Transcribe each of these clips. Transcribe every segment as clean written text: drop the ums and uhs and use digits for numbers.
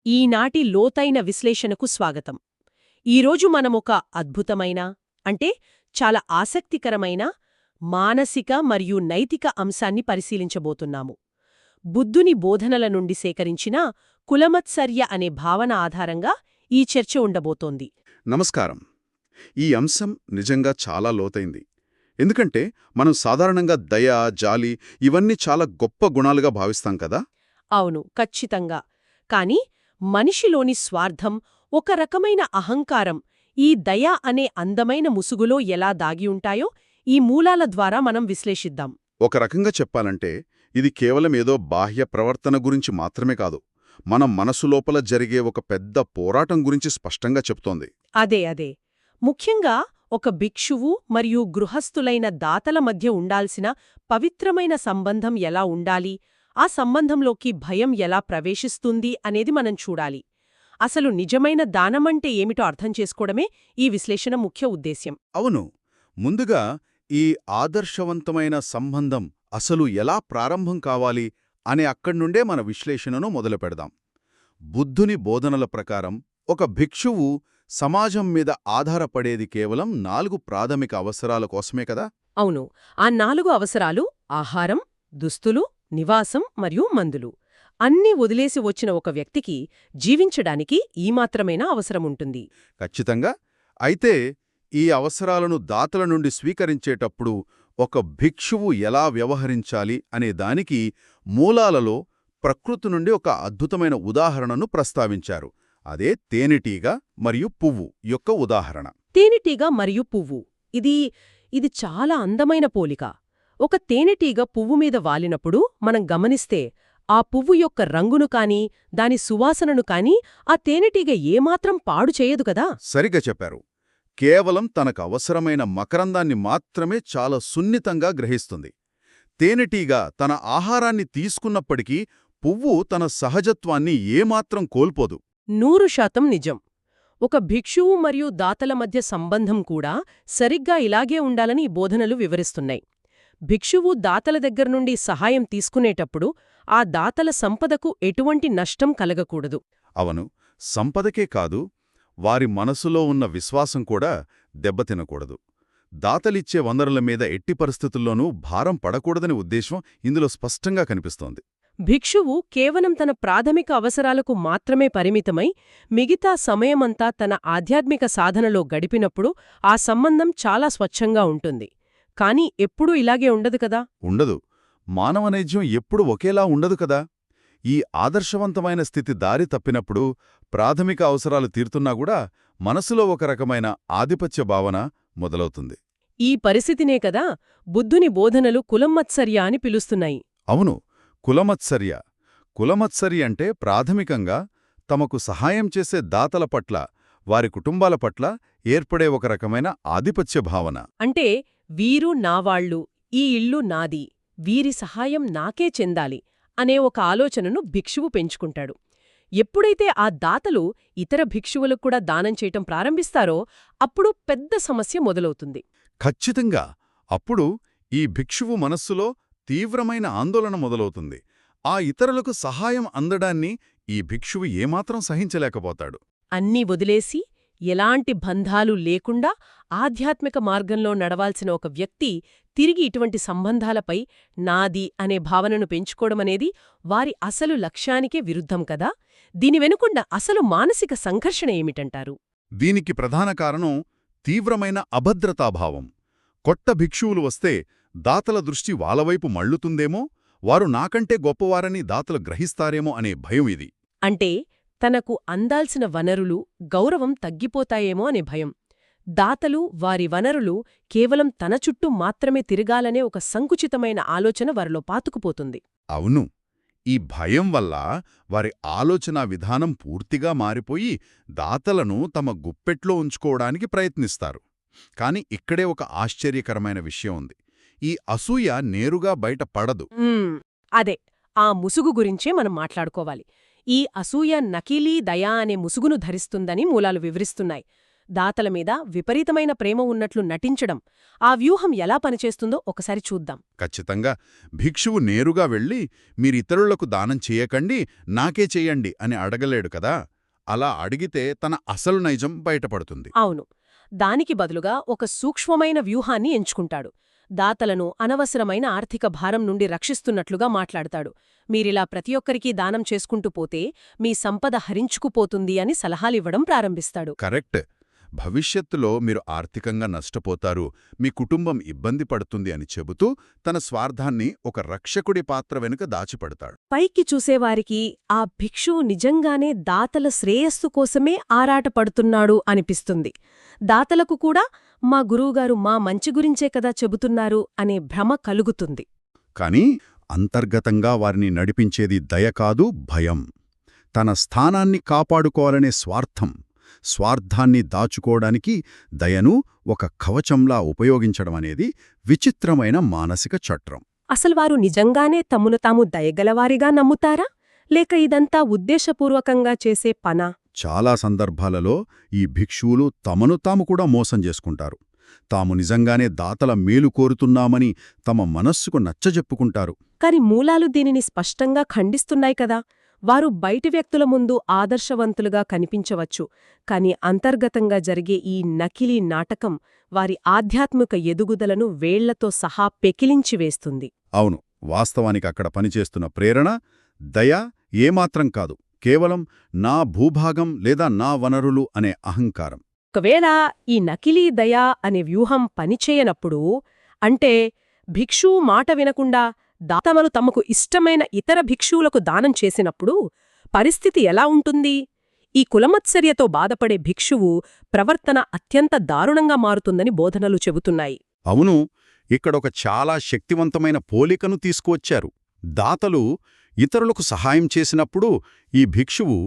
ఈనాటి లోతైన విశ్లేషణకు స్వాగతం. ఈరోజు మనమొక అద్భుతమైన అంటే చాలా ఆసక్తికరమైన మానసిక మరియు నైతిక అంశాన్ని పరిశీలించబోతున్నాము. బుద్ధుని బోధనల నుండి సేకరించిన కులమత్సర్య అనే భావన ఆధారంగా ఈ చర్చ ఉండబోతోంది. నమస్కారం. ఈ అంశం నిజంగా చాలా లోతైంది. ఎందుకంటే మనం సాధారణంగా దయ, జాలి ఇవన్నీ చాలా గొప్ప గుణాలుగా భావిస్తాం కదా. అవును, ఖచ్చితంగా. కాని మనిషిలోని స్వార్థం, ఒక రకమైన అహంకారం ఈ దయ అనే అందమైన ముసుగులో ఎలా దాగి ఉంటాయో ఈ మూలాల ద్వారా మనం విశ్లేషిద్దాం. ఒక రకంగా చెప్పాలంటే ఇది కేవలం ఏదో బాహ్య ప్రవర్తన గురించి మాత్రమే కాదు, మన మనసు లోపల జరిగే ఒక పెద్ద పోరాటం గురించి స్పష్టంగా చెప్తోంది. అదే ముఖ్యంగా ఒక భిక్షువు మరియు గృహస్థులైన దాతల మధ్య ఉండాల్సిన పవిత్రమైన సంబంధం ఎలా ఉండాలి, ఆ సంబంధంలోకి భయం ఎలా ప్రవేశిస్తుంది అనేది మనం చూడాలి. అసలు నిజమైన దానమంటే ఏమిటో అర్థం చేసుకోవడమే ఈ విశ్లేషణ ముఖ్య ఉద్దేశ్యం. అవును, ముందుగా ఈ ఆదర్శవంతమైన సంబంధం అసలు ఎలా ప్రారంభం కావాలి అనే అక్కడ్నుండే మన విశ్లేషణను మొదలుపెడదాం. బుద్ధుని బోధనల ప్రకారం ఒక భిక్షువు సమాజం మీద ఆధారపడేది కేవలం 4 ప్రాథమిక అవసరాల కోసమే కదా. అవును, ఆ 4 అవసరాలు ఆహారం, దుస్తులు, నివాసం మరియు మందులు అన్నీ వదిలేసి వచ్చిన ఒక వ్యక్తికి జీవించడానికి ఈ మాత్రమేనా అవసరముంటుంది. ఖచ్చితంగా. అయితే ఈ అవసరాలను దాతల నుండి స్వీకరించేటప్పుడు ఒక భిక్షువు ఎలా వ్యవహరించాలి అనే దానికి మూలాలలో ప్రకృతి నుండి ఒక అద్భుతమైన ఉదాహరణను ప్రస్తావించారు. అదే తేనెటీగ మరియు పువ్వు యొక్క ఉదాహరణ. తేనెటీగ మరియు పువ్వు, ఇది చాలా అందమైన పోలిక. ఒక తేనెటీగ పువ్వు మీద వాలినప్పుడు మనం గమనిస్తే ఆ పువ్వు యొక్క రంగును కాని దాని సువాసనను కాని ఆ తేనెటీగ ఏమాత్రం పాడు చేయదు కదా. సరిగా చెప్పారు. కేవలం తనకు అవసరమైన మకరందాన్ని మాత్రమే చాలా సున్నితంగా గ్రహిస్తుంది. తేనెటీగ తన ఆహారాన్ని తీసుకున్నప్పటికీ పువ్వు తన సహజత్వాన్ని ఏమాత్రం కోల్పోదు. 100% నిజం. ఒక భిక్షువు మరియు దాతల మధ్య సంబంధం కూడా సరిగ్గా ఇలాగే ఉండాలని ఈ బోధనలు వివరిస్తున్నాయి. భిక్షువు దాతల దగ్గర్నుండి సహాయం తీసుకునేటప్పుడు ఆ దాతల సంపదకు ఎటువంటి నష్టం కలగకూడదు. అవను, సంపదకే కాదు, వారి మనసులో ఉన్న విశ్వాసం కూడా దెబ్బతినకూడదు. దాతలిచ్చే వనరుల మీద ఎట్టి పరిస్థితుల్లోనూ భారం పడకూడదనే ఉద్దేశం ఇందులో స్పష్టంగా కనిపిస్తోంది. భిక్షువు కేవలం తన ప్రాథమిక అవసరాలకు మాత్రమే పరిమితమై మిగతా సమయమంతా తన ఆధ్యాత్మిక సాధనలో గడిపినప్పుడు ఆ సంబంధం చాలా స్వచ్ఛంగా ఉంటుంది. కాని ఎప్పుడూ ఇలాగే ఉండదు కదా. ఉండదు. మానవ నైజ్యం ఎప్పుడు ఒకేలా ఉండదు కదా. ఈ ఆదర్శవంతమైన స్థితి దారి తప్పినప్పుడు ప్రాథమిక అవసరాలు తీరుతున్నా మనసులో ఒక రకమైన ఆధిపత్య భావన మొదలవుతుంది. ఈ పరిస్థితినే కదా బుద్ధుని బోధనలు కులమత్సర్య అని పిలుస్తున్నాయి. అవును, కులమత్సర్య అంటే ప్రాథమికంగా తమకు సహాయం చేసే దాతల పట్ల, వారి కుటుంబాల పట్ల ఏర్పడే ఒక రకమైన ఆధిపత్య భావన. అంటే వీరు నావాళ్లు, ఈ ఇల్లు నాది, వీరి సహాయం నాకే చెందాలి అనే ఒక ఆలోచనను భిక్షువు పెంచుకుంటాడు. ఎప్పుడైతే ఆ దాతలు ఇతర భిక్షువులకు కూడా దానం చేయటం ప్రారంభిస్తారో అప్పుడు పెద్ద సమస్య మొదలవుతుంది. ఖచ్చితంగా. అప్పుడు ఈ భిక్షువు మనస్సులో తీవ్రమైన ఆందోళన మొదలవుతుంది. ఆ ఇతరులకు సహాయం అందడాన్ని ఈ భిక్షువు ఏమాత్రం సహించలేకపోతాడు. అన్నీ వదిలేసి ఎలాంటి బంధాలు లేకుండా ఆధ్యాత్మిక మార్గంలో నడవాల్సిన ఒక వ్యక్తి తిరిగి ఇటువంటి సంబంధాలపై నాది అనే భావనను పెంచుకోవడమనేది వారి అసలు లక్ష్యానికే విరుద్ధం కదా. దీని వెనుకున్న అసలు మానసిక సంఘర్షణ ఏమిటంటారు? దీనికి ప్రధాన కారణం తీవ్రమైన అభద్రతాభావం. కొత్త భిక్షువులు వస్తే దాతల దృష్టి వాళ్ళవైపు మళ్లుతుందేమో, వారు నాకంటే గొప్పవారని దాతలు గ్రహిస్తారేమో అనే భయం ఇది. అంటే తనకు అందాల్సిన వనరులు, గౌరవం తగ్గిపోతాయేమో అనే భయం. దాతలు, వారి వనరులు కేవలం తన చుట్టూ మాత్రమే తిరగాలనే ఒక సంకుచితమైన ఆలోచన వారిలో పాతుకుపోతుంది. అవును, ఈ భయం వల్ల వారి ఆలోచనా విధానం పూర్తిగా మారిపోయి దాతలను తమ గుప్పెట్లో ఉంచుకోవడానికి ప్రయత్నిస్తారు. కాని ఇక్కడే ఒక ఆశ్చర్యకరమైన విషయం ఉంది. ఈ అసూయ నేరుగా బయట పడదు. అదే, ఆ ముసుగు గురించే మనం మాట్లాడుకోవాలి. ఈ అసూయ నకిలీ దయా అనే ముసుగును ధరిస్తుందని మూలాలు వివరిస్తున్నాయి. దాతల మీద విపరీతమైన ప్రేమ ఉన్నట్లు నటించడం. ఆ వ్యూహం ఎలా పనిచేస్తుందో ఒకసారి చూద్దాం. ఖచ్చితంగా. భిక్షువు నేరుగా వెళ్ళి మీరితరులకు దానం చేయకండి, నాకే చెయ్యండి అని అడగలేడు కదా. అలా అడిగితే తన అసలు నైజం బయటపడుతుంది. అవును. దానికి బదులుగా ఒక సూక్ష్మమైన వ్యూహాన్ని ఎంచుకుంటాడు. దాతలను అనవసరమైన ఆర్థిక భారం నుండి రక్షిస్తున్నట్లుగా మాట్లాడతాడు. మీరిలా ప్రతి ఒక్కరికీ దానం చేసుకుంటూ పోతే మీ సంపద హరించుకుపోతుంది అని సలహాలివ్వడం ప్రారంభిస్తాడు. కరెక్ట్. భవిష్యత్తులో మీరు ఆర్థికంగా నష్టపోతారు, మీ కుటుంబం ఇబ్బంది పడుతుంది అని చెబుతూ తన స్వార్థాన్ని ఒక రక్షకుడి పాత్ర వెనుక దాచిపడతాడు. పైకి చూసేవారికి ఆ భిక్షువు నిజంగానే దాతల శ్రేయస్సు కోసమే ఆరాటపడుతున్నాడు అనిపిస్తుంది. దాతలకు కూడా మా గురువుగారు మా మంచి గురించే కదా చెబుతున్నారు అనే భ్రమ కలుగుతుంది. కాని అంతర్గతంగా వారిని నడిపించేది దయ కాదు, భయం. తన స్థానాన్ని కాపాడుకోవాలనే స్వార్థం. స్వార్థాన్ని దాచుకోవడానికి దయను ఒక కవచంలా ఉపయోగించడమనేది విచిత్రమైన మానసిక చట్రం. అసలు వారు నిజంగానే తమను తాము దయగలవారిగా నమ్ముతారా? లేక ఇదంతా ఉద్దేశపూర్వకంగా చేసే పనా? చాలా సందర్భాలలో ఈ భిక్షువులు తమను తాము కూడా మోసం చేసుకుంటారు. తాము నిజంగానే దాతల మేలు కోరుతున్నామని తమ మనస్సుకు నచ్చజెప్పుకుంటారు. కాని మూలాలు దీనిని స్పష్టంగా ఖండిస్తున్నాయి కదా. వారు బయటి వ్యక్తుల ముందు ఆదర్శవంతులుగా కనిపించవచ్చు, కాని అంతర్గతంగా జరిగే ఈ నకిలీ నాటకం వారి ఆధ్యాత్మిక ఎదుగుదలను వేళ్లతో సహా పెకిలించివేస్తుంది. అవును, వాస్తవానికి అక్కడ పనిచేస్తున్న ప్రేరణ, దయ ఏమాత్రం కాదు, కేవలం నా భూభాగం లేదా నా వనరులు అనే అహంకారం. ఒకవేళ ఈ నకిలీ దయ అనే వ్యూహం పనిచేయనప్పుడు, అంటే భిక్షువు మాట వినకుండా దాతమలు తమకు ఇష్టమైన ఇతర భిక్షువులకు దానం చేసినప్పుడు పరిస్థితి ఎలా ఉంటుంది? ఈ కులమత్సర్యతో బాధపడే భిక్షువు ప్రవర్తన అత్యంత దారుణంగా మారుతుందని బోధనలు చెబుతున్నాయి. అవును, ఇక్కడొక చాలా శక్తివంతమైన పోలికను తీసుకువచ్చారు. దాతలు ఇతరులకు సహాయం చేసినప్పుడు ఈ భిక్షువు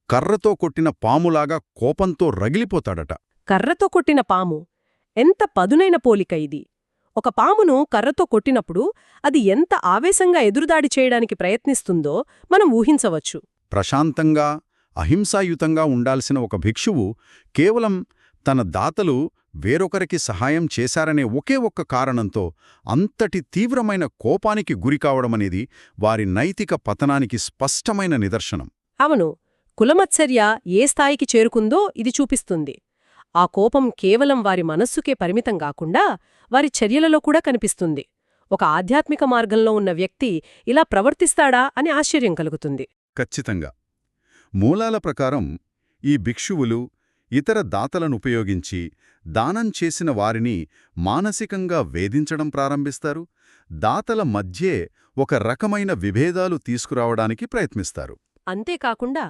కర్రతో కొట్టిన పాములాగా కోపంతో రగిలిపోతాడట. కర్రతో కొట్టిన పాము? ఎంత పదునైన పోలిక ఇది! ఒక పామును కర్రతో కొట్టినప్పుడు అది ఎంత ఆవేశంగా ఎదురుదాడి చేయడానికి ప్రయత్నిస్తుందో మనం ఊహించవచ్చు. ప్రశాంతంగా, అహింసాయుతంగా ఉండాల్సిన ఒక భిక్షువు కేవలం తన దాతలు వేరొకరికి సహాయం చేశారనే ఒకే ఒక్క కారణంతో అంతటి తీవ్రమైన కోపానికి గురికావడమనేది వారి నైతిక పతనానికి స్పష్టమైన నిదర్శనం. అవును, కులమత్సర్య ఏ స్థాయికి చేరుకుందో ఇది చూపిస్తుంది. ఆ కోపం కేవలం వారి మనస్సుకే పరిమితం కాకుండా వారి చర్యలలో కూడా కనిపిస్తుంది. ఒక ఆధ్యాత్మిక మార్గంలో ఉన్న వ్యక్తి ఇలా ప్రవర్తిస్తాడా అని ఆశ్చర్యం కలుగుతుంది. ఖచ్చితంగా. మూలాల ప్రకారం ఈ భిక్షువులు ఇతర దాతలనుపయోగించి దానం చేసిన వారిని మానసికంగా వేధించడం ప్రారంభిస్తారు. దాతల మధ్యే ఒక రకమైన విభేదాలు తీసుకురావడానికి ప్రయత్నిస్తారు. అంతేకాకుండా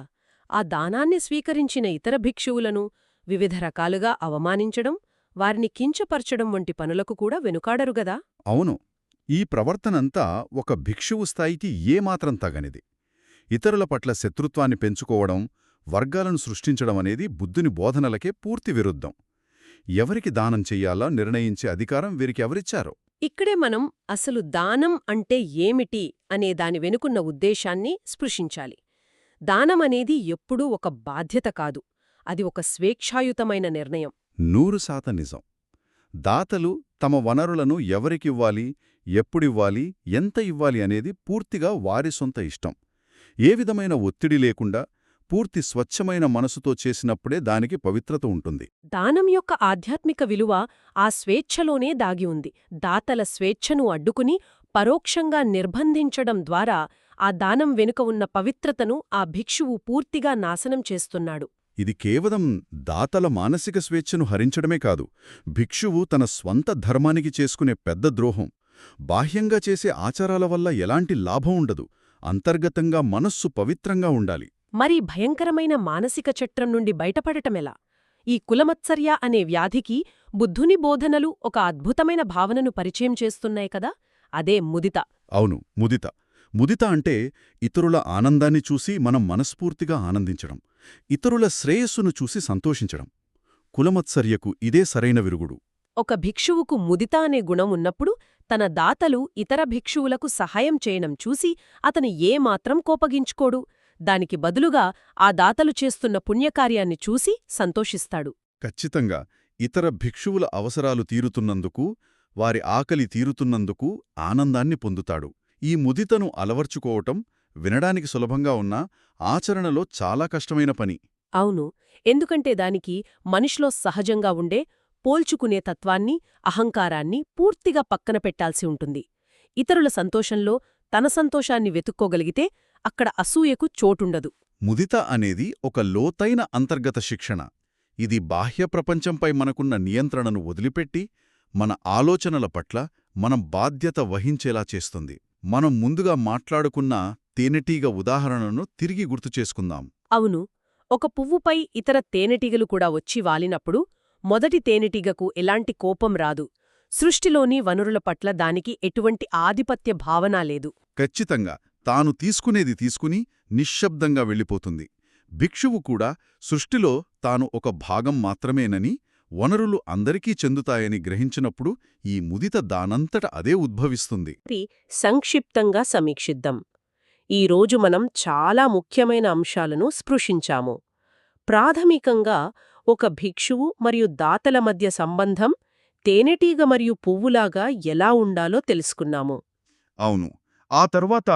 ఆ దానాన్ని స్వీకరించిన ఇతర భిక్షువులను వివిధ రకాలుగా అవమానించడం, వారిని కించపరచడం వంటి పనులకు కూడా వెనుకాడరుగదా. అవును, ఈ ప్రవర్తనంతా ఒక భిక్షువు స్థాయికి ఏమాత్రం తగనిది. ఇతరుల పట్ల శత్రుత్వాన్ని పెంచుకోవడం, వర్గాలను సృష్టించడం అనేది బుద్ధుని బోధనలకే పూర్తి విరుద్ధం. ఎవరికి దానం చెయ్యాలో నిర్ణయించే అధికారం వీరికి ఎవరిచ్చారో? ఇక్కడే మనం అసలు దానం అంటే ఏమిటి అనే దాని వెనుకున్న ఉద్దేశాన్ని స్పృశించాలి. దానమనేది ఎప్పుడూ ఒక బాధ్యత కాదు, అది ఒక స్వేచ్ఛాయుతమైన నిర్ణయం. 100% నిజం. దాతలు తమ వనరులను ఎవరికివ్వాలి, ఎప్పుడివ్వాలి, ఎంత ఇవ్వాలి అనేది పూర్తిగా వారి సొంత ఇష్టం. ఏ విధమైన ఒత్తిడి లేకుండా పూర్తి స్వచ్ఛమైన మనసుతో చేసినప్పుడే దానికి పవిత్రత ఉంటుంది. దానం యొక్క ఆధ్యాత్మిక విలువ ఆ స్వేచ్ఛలోనే దాగి ఉంది. దాతల స్వేచ్ఛను అడ్డుకుని పరోక్షంగా నిర్బంధించడం ద్వారా ఆ దానం వెనుక ఉన్న పవిత్రతను ఆ భిక్షువు పూర్తిగా నాశనం చేస్తున్నాడు. ఇది కేవలం దాతల మానసిక స్వేచ్ఛను హరించడమే కాదు, భిక్షువు తన స్వంత ధర్మానికి చేసుకునే పెద్ద ద్రోహం. బాహ్యంగా చేసే ఆచారాల వల్ల ఎలాంటి లాభం ఉండదు, అంతర్గతంగా మనస్సు పవిత్రంగా ఉండాలి. మరి భయంకరమైన మానసిక చట్రం నుండి బయటపడటమెలా? ఈ కులమత్సర్య అనే వ్యాధికి బుద్ధుని బోధనలు ఒక అద్భుతమైన భావనను పరిచయం చేస్తున్నాయి కదా, అదే ముదిత. అవును, ముదిత. ముదిత అంటే ఇతరుల ఆనందాన్ని చూసి మనం మనస్ఫూర్తిగా ఆనందించడం, ఇతరుల శ్రేయస్సును చూసి సంతోషించడం. కులమత్సర్యకు ఇదే సరైన విరుగుడు. ఒక భిక్షువుకు ముదిత అనే గుణం ఉన్నప్పుడు తన దాతలు ఇతర భిక్షువులకు సహాయం చేయడం చూసి అతను ఏమాత్రం కోపగించుకోడు. దానికి బదులుగా ఆ దాతలు చేస్తున్న పుణ్యకార్యాన్ని చూసి సంతోషిస్తాడు. ఖచ్చితంగా ఇతర భిక్షువుల అవసరాలు తీరుతున్నందుకు, వారి ఆకలి తీరుతున్నందుకు ఆనందాన్ని పొందుతాడు. ఈ ముదితను అలవర్చుకోవటం వినడానికి సులభంగా ఉన్నా ఆచరణలో చాలా కష్టమైన పని. అవును, ఎందుకంటే దానికి మనిషిలో సహజంగా ఉండే పోల్చుకునే తత్వాన్ని, అహంకారాన్ని పూర్తిగా పక్కన పెట్టాల్సి ఉంటుంది. ఇతరుల సంతోషంలో తన సంతోషాన్ని వెతుక్కోగలిగితే అక్కడ అసూయకు చోటుండదు. ముదిత అనేది ఒక లోతైన అంతర్గత శిక్షణ. ఇది బాహ్య ప్రపంచంపై మనకున్న నియంత్రణను వదిలిపెట్టి, మన ఆలోచనల పట్ల మనం బాధ్యత వహించేలా చేస్తుంది. మనం ముందుగా మాట్లాడుకున్న తేనెటీగ ఉదాహరణను తిరిగి గుర్తుచేసుకుందాం. అవును, ఒక పువ్వుపై ఇతర తేనెటీగలు కూడా వచ్చి వాలినప్పుడు మొదటి తేనెటీగకు ఎలాంటి కోపం రాదు. సృష్టిలోని వనరుల పట్ల దానికి ఎటువంటి ఆధిపత్య భావన లేదు. ఖచ్చితంగా తాను తీసుకునేది తీసుకుని నిశ్శబ్దంగా వెళ్ళిపోతుంది. భిక్షువు కూడా సృష్టిలో తాను ఒక భాగం మాత్రమేనని, వనరులు అందరికీ చెందుతాయని గ్రహించినప్పుడు ఈ ముదిత దానంతట అదే ఉద్భవిస్తుంది. సంక్షిప్తంగా సమీక్షిద్దాం. ఈరోజు మనం చాలా ముఖ్యమైన అంశాలను స్పృశించాము. ప్రాథమికంగా ఒక భిక్షువు మరియు దాతల మధ్య సంబంధం తేనెటీగ మరియు పువ్వులాగా ఎలా ఉండాలో తెలుసుకున్నాము. అవును, ఆ తరువాత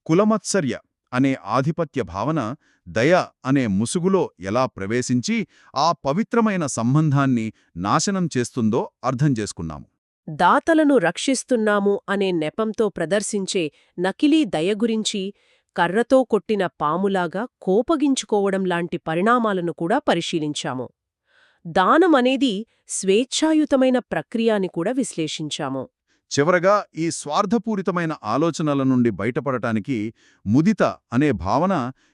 కులమత్సర్య అనే ఆధిపత్య భావన దయ అనే ముసుగులో ఎలా ప్రవేశించి ఆ పవిత్రమైన సంబంధాన్ని నాశనం చేస్తుందో అర్థం చేసుకున్నాము. దాతలను రక్షిస్తున్నాము అనే నెపంతో ప్రదర్శించే నకిలీ దయ గురించి, కర్రతో కొట్టిన పాములాగా కోపగించుకోవడం లాంటి పరిణామాలను కూడా పరిశీలించాము. దానమనేది స్వేచ్ఛాయుతమైన ప్రక్రియ అని కూడా విశ్లేషించాము. చివరగా ఈ స్వార్థపూరితమైన ఆలోచనల నుండి బయటపడటానికి ముదిత అనే భావన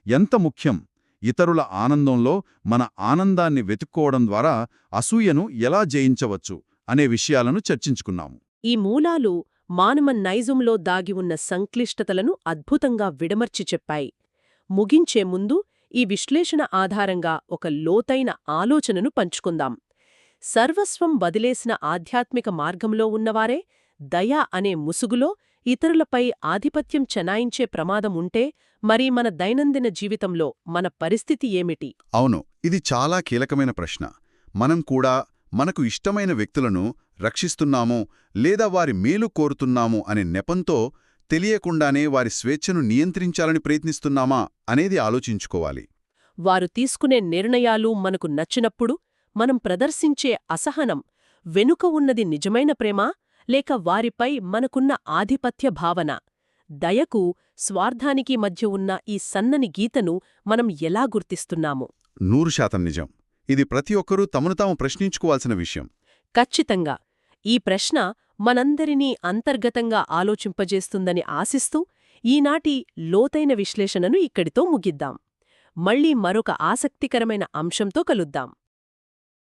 ఎంత ముఖ్యం, ఇతరుల ఆనందంలో మన ఆనందాన్ని వెతుక్కోవడం ద్వారా అసూయను ఎలా జయించవచ్చు అనే విషయాలను చర్చించుకున్నాము. ఈ మూలాలు మానవ నైజంలో దాగి ఉన్న సంక్లిష్టతలను అద్భుతంగా విడమర్చి చెప్పాయి. ముగించే ముందు ఈ విశ్లేషణ ఆధారంగా ఒక లోతైన ఆలోచనను పంచుకుందాం. సర్వస్వం వదిలేసిన ఆధ్యాత్మిక మార్గంలో ఉన్నవారే దయ అనే ముసుగులో ఇతరులపై ఆధిపత్యం చెలాయించే ప్రమాదం ఉంటే మరి మన దైనందిన జీవితంలో మన పరిస్థితి ఏమిటి? అవును, ఇది చాలా కీలకమైన ప్రశ్న. మనం కూడా మనకు ఇష్టమైన వ్యక్తులను రక్షిస్తున్నామో లేదా వారి మేలు కోరుతున్నామో అనే నెపంతో తెలియకుండానే వారి స్వేచ్ఛను నియంత్రించాలని ప్రయత్నిస్తున్నామా అనేది ఆలోచించుకోవాలి. వారు తీసుకునే నిర్ణయాలు మనకు నచ్చినప్పుడు మనం ప్రదర్శించే అసహనం వెనుక ఉన్నది నిజమైన ప్రేమ లేక వారిపై మనకున్న ఆధిపత్య భావన? దయకు, స్వార్థానికి మధ్య ఉన్న ఈ సన్నని గీతను మనం ఎలా గుర్తిస్తున్నాము? 100% నిజం. ఇది ప్రతి ఒక్కరూ తమను తాము ప్రశ్నించుకోవాల్సిన విషయం. ఖచ్చితంగా. ఈ ప్రశ్న మనందరినీ అంతర్గతంగా ఆలోచింపజేస్తుందని ఆశిస్తూ ఈనాటి లోతైన విశ్లేషణను ఇక్కడితో ముగిద్దాం. మళ్ళీ మరొక ఆసక్తికరమైన అంశంతో కలుద్దాం.